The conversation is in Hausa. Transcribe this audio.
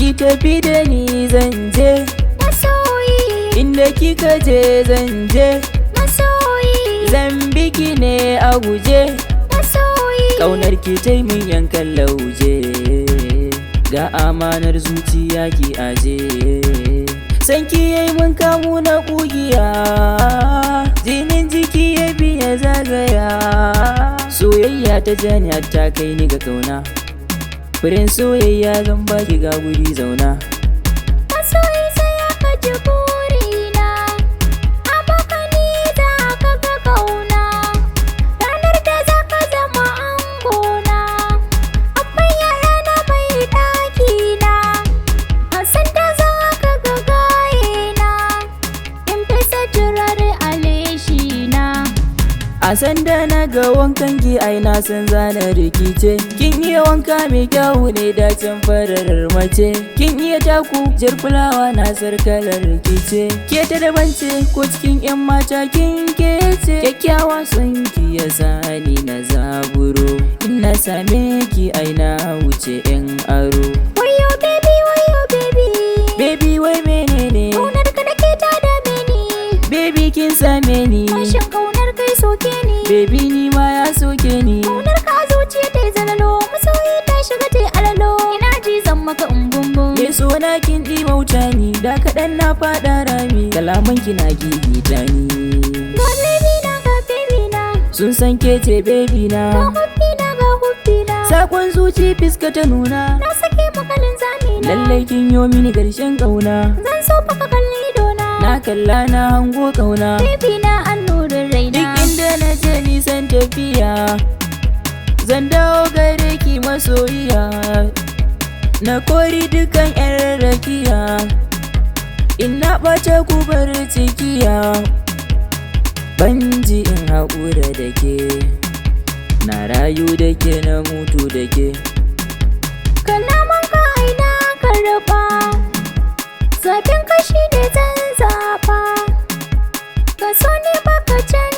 ki tafi da ni zan je masoyi, inda kika je zan je masoyi, zan biki ne a guje masoyi, ƙaunar ki tai min yankan lauje ga amanar zuciya ki aje san ki yayi mun kamu na kugiya jinin jiki ya biya zagaya soyayya ta jani ta kai ni ga kauna furen soyayya zan baki ga guri zauna masoyi sai aka ji burina abokani za ka ga kauna ranar da za ka zama angona abban yara na mai ɗakina a sanda za ka ga gayena in fesa turare a leshina a sanda na ga wankan ki ai na san zana rikice kin iya wanka mai kyau ne dacin fararar mace kin iya taku jar fulawa na sarkalar rikice ke ta daban ce ko cikin yan mata kin kece kyakkyawa son ki ya sani na zaburo in na same ki ai na wuce yan aro wayo baby baby wai menene kaunar ka nake ta dame ni baby kin same ni mashin kaunar kai soke ni baby ni ma ya soke ni kaunar ka zuciya ta yi zalalo masoyi ta shiga ta yi alalo ina ji zan maka umbumbu me sona kin ɗi mauta ni da kaɗan na faɗa rami kalaman ki na gigita ni ga baby na sun san ke ce baby na ga hubbi na sakon zuci fiska ta nuna na sake makalin zamina lallai kin yo mini ƙarshen ƙauna zan so fa ka kalli idona na kalla na hango ƙauna baby na annurin raina duk inda na je nisan tafiya zan dawo gare ki masoyiya na kori dukan yan rakiya in na ɓace ku bar cikiya ban ji in haƙura da ke na rayu da ke na mutu da ke kalaman ka aina karɓa zaɓin kashi ne zan zaɓa ka so ne baka can